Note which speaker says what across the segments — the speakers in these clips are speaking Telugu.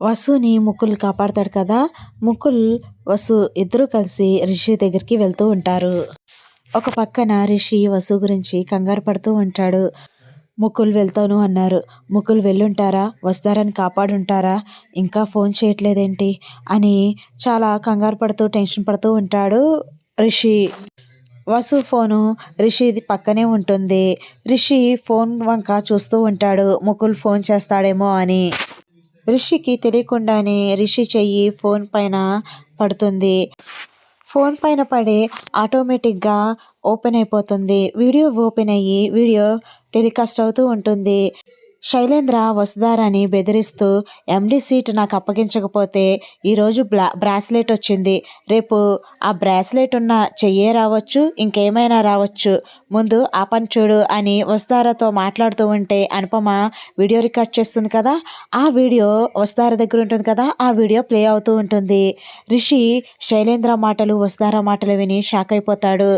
Speaker 1: వసుని ముకుల్ కాపాడతాడు కదా! ముకుల్, వసు ఇద్దరూ కలిసి రిషి దగ్గరికి వెళ్తూ ఉంటారు. ఒక పక్కన రిషి వసు గురించి కంగారు పడుతూ ఉంటాడు. ముకుల్ వెళ్తాను అన్నారు. ముకుల్ వెళ్ళుంటారా? వస్తారని కాపాడుంటారా? ఇంకా ఫోన్ చేయట్లేదేంటి? అని చాలా కంగారు పడుతూ, టెన్షన్ పడుతూ ఉంటాడు రిషి. వసు ఫోను రిషిది పక్కనే ఉంటుంది. రిషి ఫోన్ వంక చూస్తూ ఉంటాడు ముకుల్ ఫోన్ చేస్తాడేమో అని. రిషికి తెలియకుండానే రిషి చెయ్యి ఫోన్ పైన పడుతుంది. ఫోన్ పైన పడి ఆటోమేటిక్గా ఓపెన్ అయిపోతుంది. వీడియో ఓపెన్ అయ్యి వీడియో టెలికాస్ట్ అవుతూ ఉంటుంది. శైలేంద్ర వసుధారాని బెదిరిస్తూ ఎండి సీట్ నాకు అప్పగించకపోతే ఈరోజు బ్రాస్లెట్ వచ్చింది, రేపు ఆ బ్రాస్లెట్ ఉన్న చెయ్యే రావచ్చు, ఇంకేమైనా రావచ్చు, ముందు ఆ పని చూడు అని వసుధారతో మాట్లాడుతూ ఉంటే అనుపమ వీడియో రికార్డ్ చేస్తుంది కదా, ఆ వీడియో వసుధార దగ్గర ఉంటుంది కదా, ఆ వీడియో ప్లే అవుతూ ఉంటుంది. రిషి శైలేంద్ర మాటలు వసుధార మాటలు విని షాక్ అయిపోతాడు.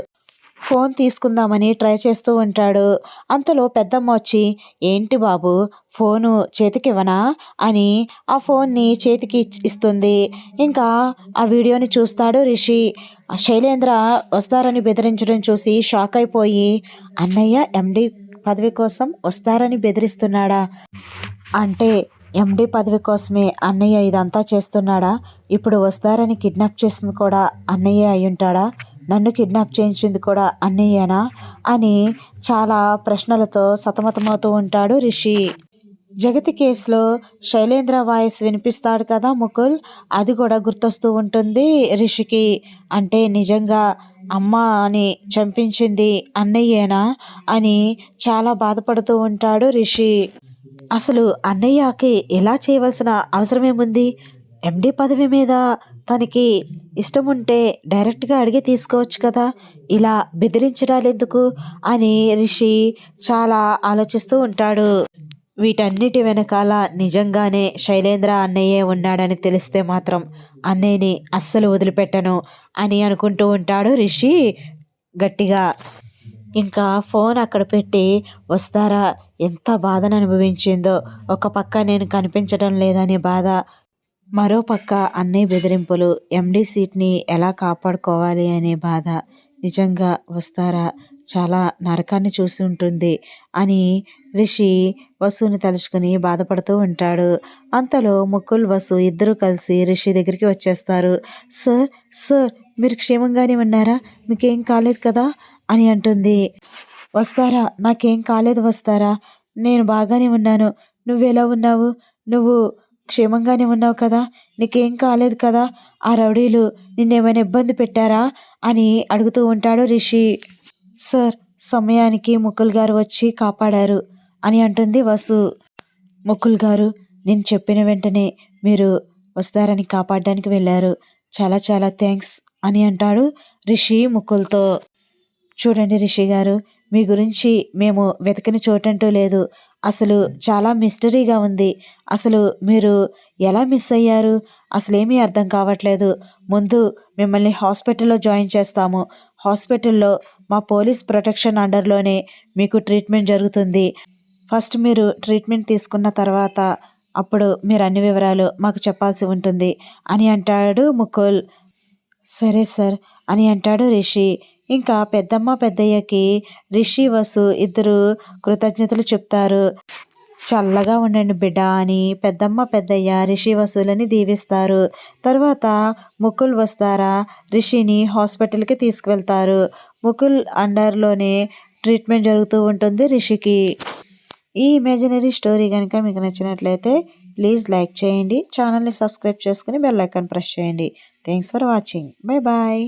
Speaker 1: ఫోన్ తీసుకుందామని ట్రై చేస్తూ ఉంటాడు. అంతలో పెద్దమ్మ వచ్చి, ఏంటి బాబు ఫోను చేతికివ్వనా అని ఆ ఫోన్ని చేతికి ఇస్తుంది. ఇంకా ఆ వీడియోని చూస్తాడు రిషి. శైలేంద్ర వస్తారని బెదిరించడం చూసి షాక్ అయిపోయి, అన్నయ్య ఎండి పదవి కోసం వస్తారని బెదిరిస్తున్నాడా? అంటే ఎండి పదవి కోసమే అన్నయ్య ఇదంతా చేస్తున్నాడా? ఇప్పుడు వస్తారని కిడ్నాప్ చేసింది కూడా అన్నయ్య అయ్యుంటాడా? నన్ను కిడ్నాప్ చేయించింది కూడా అన్నయ్యేనా అని చాలా ప్రశ్నలతో సతమతమవుతూ ఉంటాడు రిషి. జగతి కేసులో శైలేంద్ర వాయిస్ వినిపిస్తాడు కదా ముకుల్, అది కూడా గుర్తొస్తూ ఉంటుంది రిషికి. అంటే నిజంగా అమ్మ అని చంపించింది అన్నయ్యేనా అని చాలా బాధపడుతూ ఉంటాడు రిషి. అసలు అన్నయ్యకి ఎలా చేయవలసిన అవసరం ఏముంది? ఎండి పదవి మీద తనకి ఇష్టం ఉంటే డైరెక్ట్గా అడిగి తీసుకోవచ్చు కదా, ఇలా బెదిరించడాలు ఎందుకు అని రిషి చాలా ఆలోచిస్తూ ఉంటాడు. వీటన్నిటి వెనకాల నిజంగానే శైలేంద్ర అన్నయ్యే ఉన్నాడని తెలిస్తే మాత్రం అన్నయ్యని అస్సలు వదిలిపెట్టను అని అనుకుంటూ ఉంటాడు రిషి గట్టిగా. ఇంకా ఫోన్ అక్కడ పెట్టి వస్తారా ఎంత బాధను అనుభవించిందో, ఒక పక్క నేను కనిపించడం లేదనే బాధ, మరో పక్క అన్నయ్య బెదిరింపులు, ఎండి సీట్ని ఎలా కాపాడుకోవాలి అనే బాధ. నిజంగా వస్తారా చాలా నరకాన్ని చూసి ఉంటుంది అని రిషి వసుని తలుచుకుని బాధపడుతూ ఉంటాడు. అంతలో ముకుల్, వసు ఇద్దరూ కలిసి రిషి దగ్గరికి వచ్చేస్తారు. సార్, సార్ మీరు క్షేమంగానే ఉన్నారా? మీకేం కాలేదు కదా అని అంటుంది. వస్తారా, నాకేం కాలేదు వస్తారా, నేను బాగానే ఉన్నాను. నువ్వెలా ఉన్నావు? నువ్వు క్షేమంగానే ఉన్నావు కదా, నీకేం కాలేదు కదా, ఆ రౌడీలు నిన్నేమైనా ఇబ్బంది పెట్టారా అని అడుగుతూ ఉంటాడు రిషి. సార్, సమయానికి ముకుల్ గారు వచ్చి కాపాడారు అని అంటుంది వసు. ముకుల్ గారు, నేను చెప్పిన వెంటనే మీరు వస్తారని కాపాడడానికి వెళ్ళారు, చాలా చాలా థ్యాంక్స్ అని అంటాడు రిషి ముకుల్తో. చూడండి రిషి గారు, మీ గురించి మేము వెతకని చోటంటూ లేదు. అసలు చాలా మిస్టరీగా ఉంది. అసలు మీరు ఎలా మిస్ అయ్యారు? అసలేమీ అర్థం కావట్లేదు. ముందు మిమ్మల్ని హాస్పిటల్లో జాయిన్ చేస్తాము. హాస్పిటల్లో మా పోలీస్ ప్రొటెక్షన్ అండర్లోనే మీకు ట్రీట్మెంట్ జరుగుతుంది. ఫస్ట్ మీరు ట్రీట్మెంట్ తీసుకున్న తర్వాత అప్పుడు మీరు అన్ని వివరాలు మాకు చెప్పాల్సి ఉంటుంది అని అంటాడు ముకుల్. సరే సార్ అని అంటాడు రిషి. ఇంకా పెద్దమ్మ పెద్దయ్యకి రిషి వసు ఇద్దరు కృతజ్ఞతలు చెప్తారు. చల్లగా ఉండండి బిడ్డ అని పెద్దమ్మ పెద్దయ్య రిషి వసులని దీవిస్తారు. తర్వాత ముకుల్ వస్తారా రిషిని హాస్పిటల్కి తీసుకువెళ్తారు. ముకుల్ అండర్లోనే ట్రీట్మెంట్ జరుగుతూ ఉంటుంది రిషికి. ఈ ఇమాజినరీ స్టోరీ కనుక మీకు నచ్చినట్లయితే ప్లీజ్ లైక్ చేయండి, ఛానల్ని సబ్స్క్రైబ్ చేసుకుని బెల్ ఐకాన్ ప్రెస్ చేయండి. Thanks for watching. Bye bye.